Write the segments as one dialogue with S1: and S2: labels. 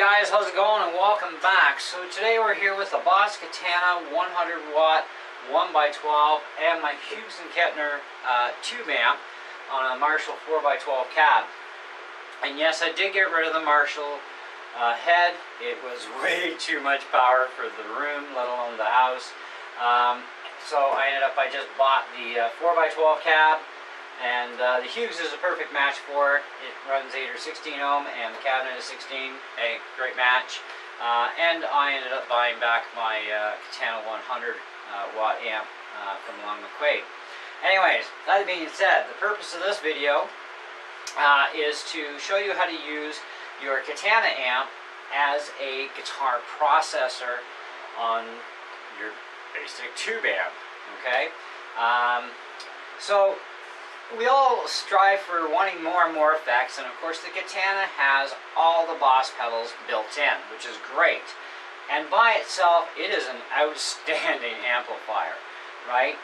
S1: guys, how's it going and welcome back. So today we're here with the Boss Katana 100 watt 1x12 and my Hughes & Kettner tube amp on a Marshall 4x12 cab. And yes, I did get rid of the Marshall head. It was way too much power for the room, let alone the house. So I just bought the 4x12 cab. And the Hughes is a perfect match for it. It runs 8 or 16 ohm and the cabinet is 16. A great match. And I ended up buying back my Katana 100 watt amp from Long McQuaid. Anyways, that being said, the purpose of this video is to show you how to use your Katana amp as a guitar processor on your basic tube amp. Okay? So we all strive for wanting more and more effects, and of course the Katana has all the Boss pedals built in, which is great. And by itself, it is an outstanding amplifier, right?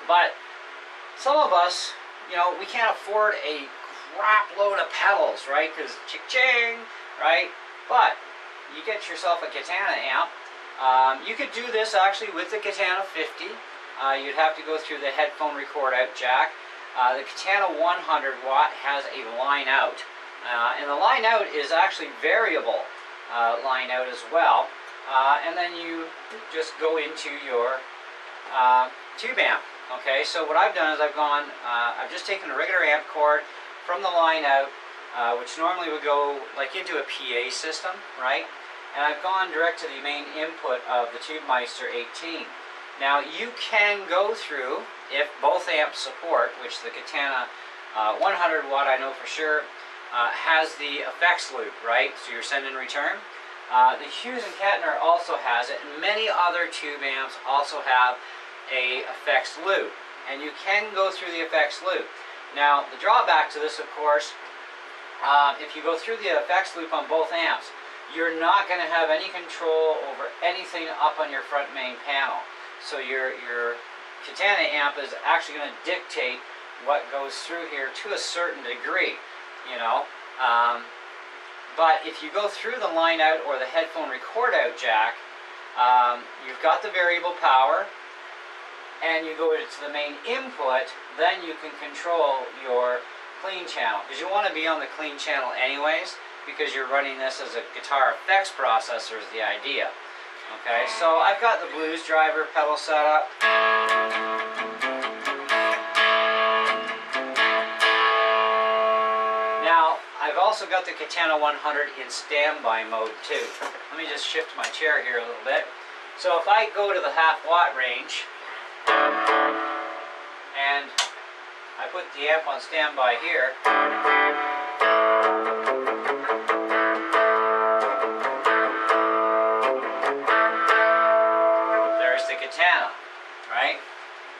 S1: But some of us, you know, we can't afford a crap load of pedals, right? Because ching, right? But you get yourself a Katana amp. You could do this actually with the Katana 50. You'd have to go through the headphone record out jack. The Katana 100 watt has a line out, and the line out is actually variable line out as well, and then you just go into your tube amp. Okay, so what I've done is I've just taken a regular amp cord from the line out, which normally would go like into a PA system, right? And I've gone direct to the main input of the TubeMeister 18. Now you can go through, if both amps support, which the Katana 100 watt I know for sure has the effects loop, right? So your send and return. The Hughes & Kettner also has it, and many other tube amps also have a effects loop. And you can go through the effects loop. Now the drawback to this, of course, if you go through the effects loop on both amps, you're not going to have any control over anything up on your front main panel. So your Katana amp is actually going to dictate what goes through here to a certain degree, you know. But if you go through the line out or the headphone record out jack, you've got the variable power, and you go into the main input, then you can control your clean channel. Because you want to be on the clean channel anyways, because you're running this as a guitar effects processor is the idea. Okay, so I've got the Blues Driver pedal set up. Now, I've also got the Katana 100 in standby mode too. Let me just shift my chair here a little bit. So if I go to the half watt range, and I put the amp on standby here, Katana, right?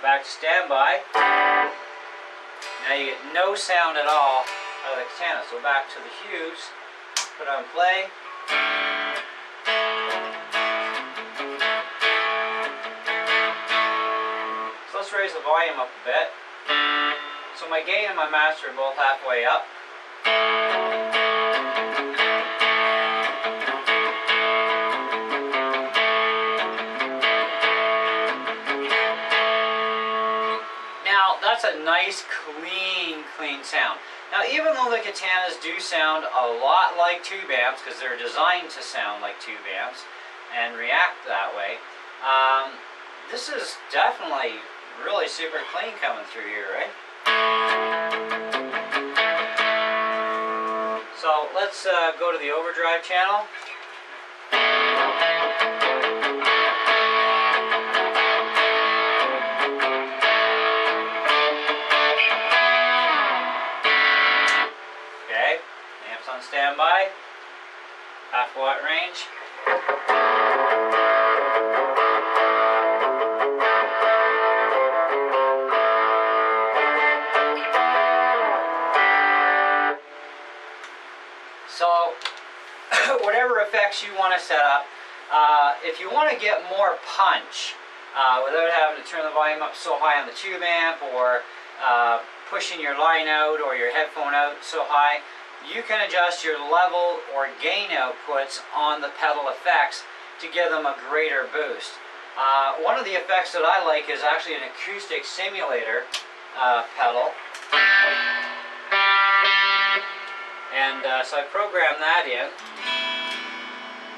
S1: Back to standby. Now you get no sound at all out of the Katana. So back to the Hughes, put on play. So let's raise the volume up a bit. So my gain and my master are both halfway up. That's a nice, clean sound. Now, even though the Katanas do sound a lot like tube amps, because they're designed to sound like tube amps and react that way, this is definitely really super clean coming through here, right? So let's go to the Overdrive channel. On standby, half watt range. So whatever effects you want to set up, if you want to get more punch without having to turn the volume up so high on the tube amp or pushing your line out or your headphone out so high, you can adjust your level or gain outputs on the pedal effects to give them a greater boost. One of the effects that I like is actually an acoustic simulator pedal. And so I programmed that in.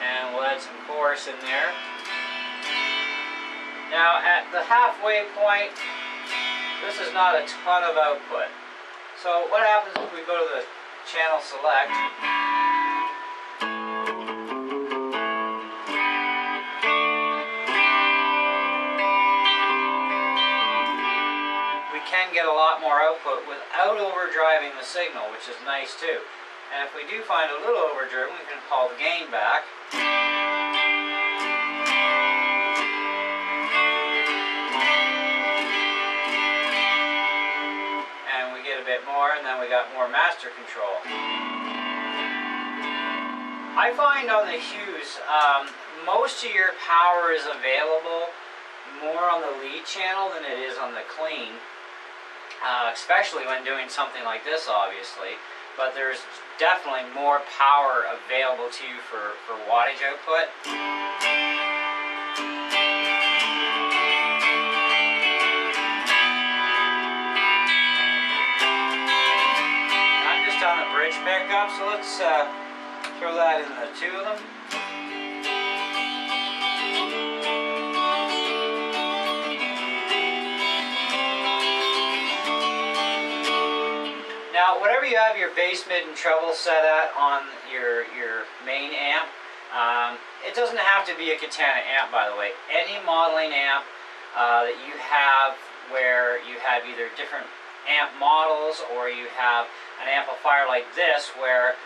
S1: And we'll add some chorus in there. Now at the halfway point, this is not a ton of output. So what happens if we go to the channel select? We can get a lot more output without overdriving the signal, which is nice too. And if we do find a little overdriven, we can call the gain back. And we get a bit more, and then we got more master control. I find on the Hughes, most of your power is available more on the lead channel than it is on the clean. Especially when doing something like this, obviously. But there's definitely more power available to you for wattage output. I'm just on the bridge pickup, so let's throw that in the two of them. Now, whatever you have your bass, mid, and treble set at on your main amp, it doesn't have to be a Katana amp, by the way. Any modeling amp that you have where you have either different amp models or you have an amplifier like this where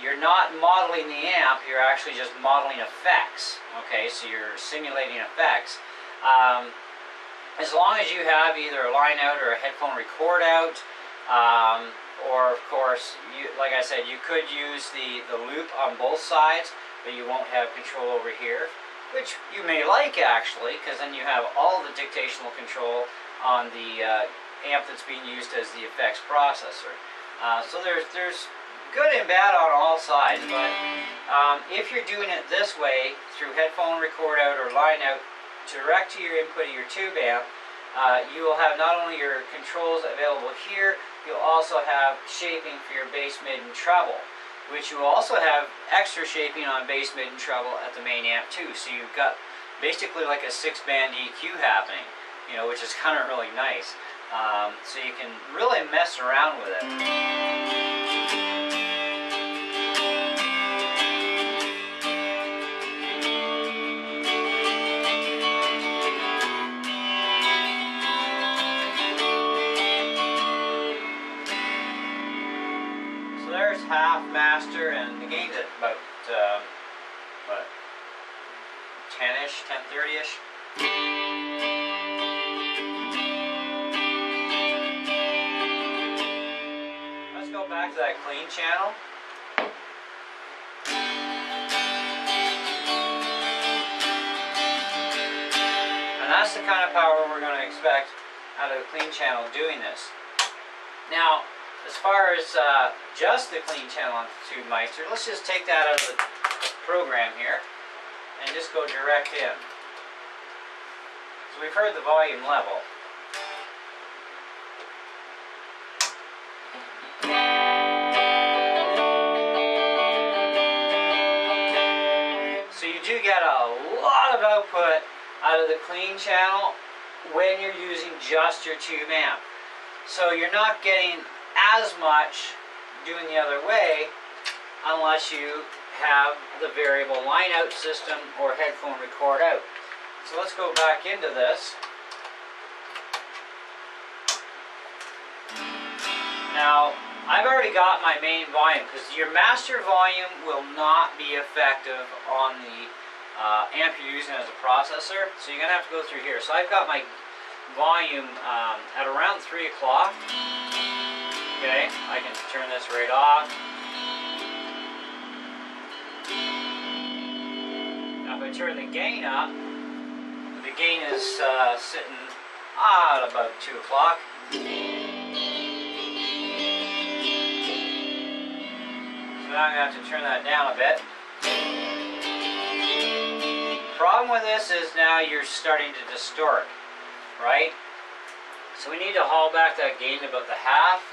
S1: you're not modeling the amp, you're actually just modeling effects. Okay, so you're simulating effects. As long as you have either a line out or a headphone record out, or of course, like I said, you could use the loop on both sides, but you won't have control over here, which you may like actually, because then you have all the dictational control on the amp that's being used as the effects processor. So there's good and bad on all sides, but if you're doing it this way, through headphone record out or line out, direct to your input of your tube amp, you will have not only your controls available here, you'll also have shaping for your bass, mid, and treble, which you will also have extra shaping on bass, mid, and treble at the main amp too. So you've got basically like a 6-band EQ happening, you know, which is kind of really nice. So you can really mess around with it. There's half master, and the gain's at about what, 10-ish, 10:30-ish. Let's go back to that clean channel. And that's the kind of power we're going to expect out of the clean channel doing this. Now, as far as just the clean channel on Tube Meister, let's just take that out of the program here and just go direct in. So we've heard the volume level. So you do get a lot of output out of the clean channel when you're using just your tube amp. So you're not getting as much doing the other way unless you have the variable line out system or headphone record out. So let's go back into this. Now I've already got my main volume, because your master volume will not be effective on the amp you're using as a processor, so you're going to have to go through here. So I've got my volume at around 3 o'clock. Okay, I can turn this right off. Now if I turn the gain up, the gain is sitting at about 2 o'clock. now I'm going to have to turn that down a bit. Problem with this is now you're starting to distort, right? So we need to haul back that gain to about the half.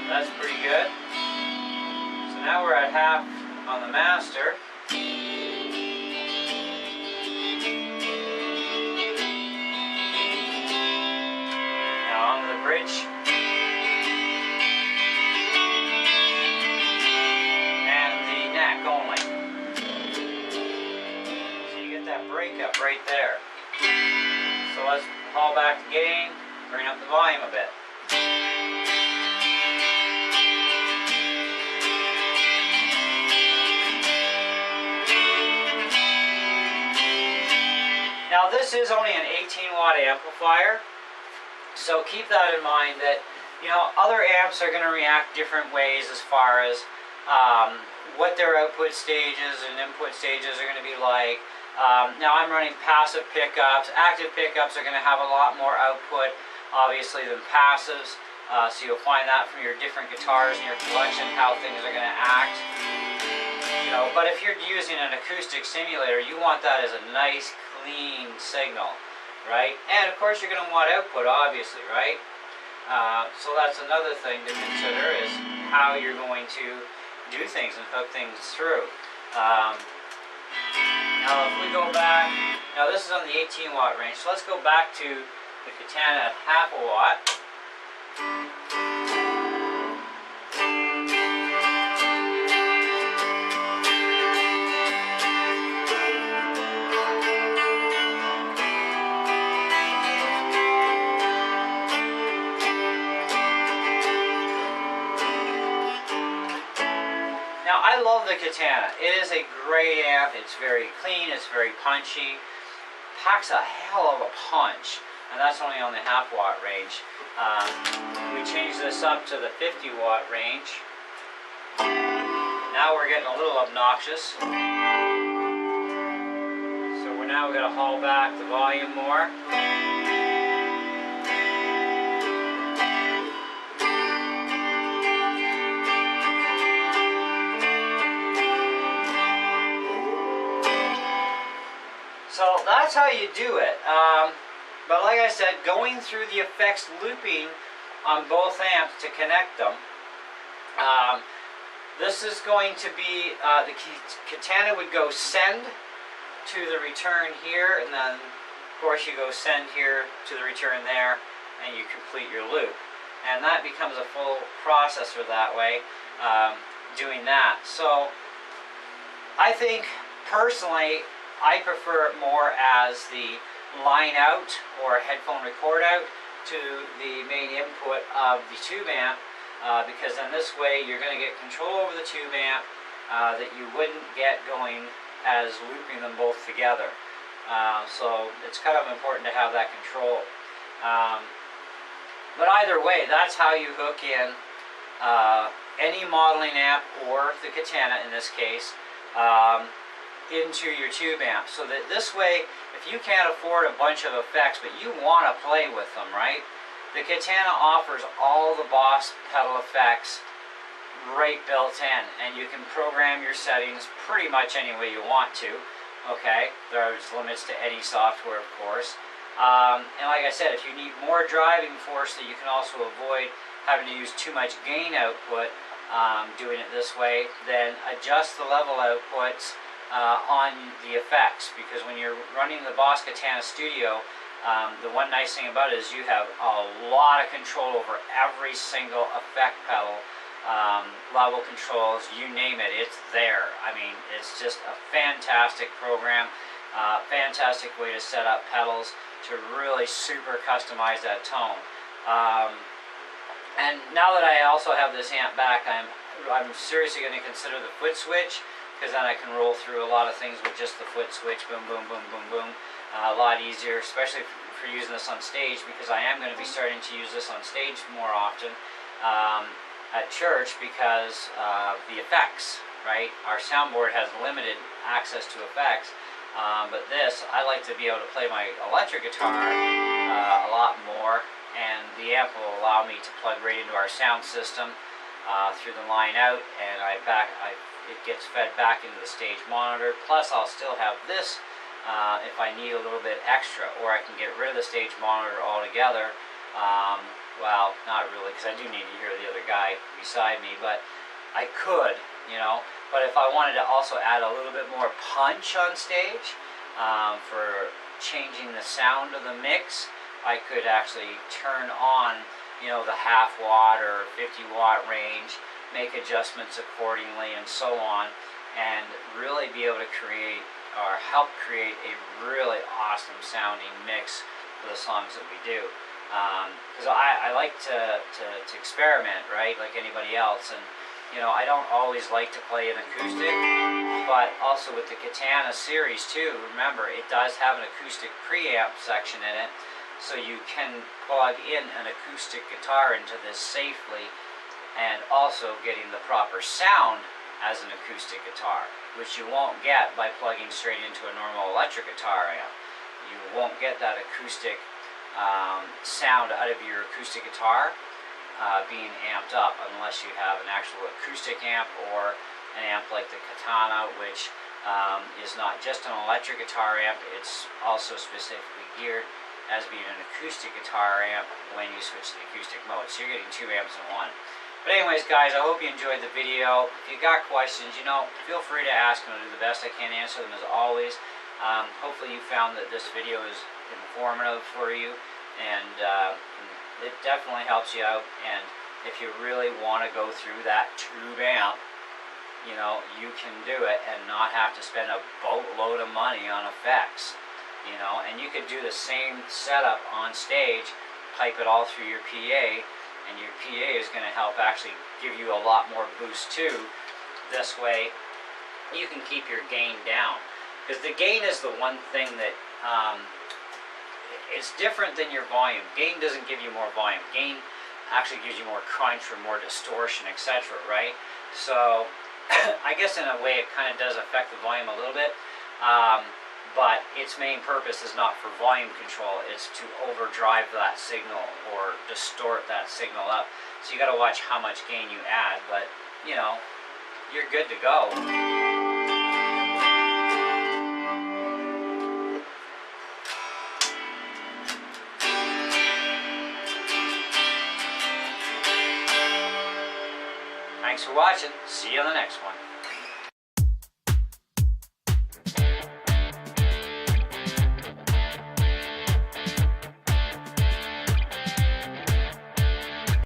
S1: That's pretty good. So now we're at half on the master. Now on the bridge. Only. So you get that breakup right there. So let's haul back the gain, bring up the volume a bit. Now this is only an 18-watt amplifier, so keep that in mind that, you know, other amps are going to react different ways as far as what their output stages and input stages are going to be like. Now I'm running passive pickups. Active pickups are going to have a lot more output, obviously, than passives. So you'll find that from your different guitars in your collection, how things are going to act. You know, but if you're using an acoustic simulator, you want that as a nice, clean signal, right? And of course you're going to want output, obviously, right? So that's another thing to consider, is how you're going to do things and hook things through. Now if we go back, now this is on the 18-watt range, so let's go back to the Katana at half a watt. I love the Katana. It is a great amp. It's very clean. It's very punchy. Packs a hell of a punch, and that's only on the half-watt range. We changed this up to the 50-watt range. Now we're getting a little obnoxious. So we're now going to haul back the volume more. So that's how you do it. But like I said, going through the effects looping on both amps to connect them. This is going to be, the Katana would go send to the return here, and then of course you go send here to the return there, and you complete your loop. And that becomes a full processor that way, doing that. So I think personally, I prefer it more as the line out or headphone record out to the main input of the tube amp, because then this way you're going to get control over the tube amp that you wouldn't get going as looping them both together. So it's kind of important to have that control. But either way, that's how you hook in any modeling amp, or the Katana in this case, into your tube amp, so that this way, if you can't afford a bunch of effects but you want to play with them, right, the Katana offers all the Boss pedal effects right built in, and you can program your settings pretty much any way you want to. Okay, there's limits to any software, of course, and like I said, if you need more driving force that you can also avoid having to use too much gain output, doing it this way, then adjust the level outputs on the effects, because when you're running the Boss Katana Studio, the one nice thing about it is you have a lot of control over every single effect pedal, level controls, you name it, it's there. I mean, it's just a fantastic program, fantastic way to set up pedals to really super customize that tone. And now that I also have this amp back, I'm seriously going to consider the foot switch, because then I can roll through a lot of things with just the foot switch, boom, boom, boom, boom, boom. A lot easier, especially for using this on stage, because I am going to be starting to use this on stage more often at church, because the effects, right? Our soundboard has limited access to effects, but this, I like to be able to play my electric guitar a lot more and the amp will allow me to plug right into our sound system through the line out, and it gets fed back into the stage monitor. Plus I'll still have this if I need a little bit extra, or I can get rid of the stage monitor altogether. Well, not really, because I do need to hear the other guy beside me, but I could, you know. But if I wanted to also add a little bit more punch on stage for changing the sound of the mix, I could actually turn on, you know, the half watt or 50 watt range, make adjustments accordingly and so on, and really be able to create or help create a really awesome sounding mix for the songs that we do. Because I like to experiment, right, like anybody else, and you know, I don't always like to play an acoustic, but also with the Katana series too, remember, it does have an acoustic preamp section in it, so you can plug in an acoustic guitar into this safely, and also getting the proper sound as an acoustic guitar, which you won't get by plugging straight into a normal electric guitar amp. You won't get that acoustic sound out of your acoustic guitar being amped up unless you have an actual acoustic amp or an amp like the Katana, which is not just an electric guitar amp, it's also specifically geared as being an acoustic guitar amp when you switch to the acoustic mode. So you're getting 2 amps in one. But anyways, guys, I hope you enjoyed the video. If you got questions, you know, feel free to ask, and I'll do the best I can to answer them as always. Hopefully you found that this video is informative for you, and it definitely helps you out. And if you really want to go through that tube amp, you know, you can do it and not have to spend a boatload of money on effects, you know. And you could do the same setup on stage, pipe it all through your PA, and your PA is going to help actually give you a lot more boost too. This way you can keep your gain down, because the gain is the one thing that it's different than your volume. Gain doesn't give you more volume. Gain actually gives you more crunch or more distortion, etc., right? So I guess in a way it kind of does affect the volume a little bit, but its main purpose is not for volume control, it's to overdrive that signal or distort that signal up. So you got to watch how much gain you add, but you know, you're good to go. Thanks for watching. See you on the next one.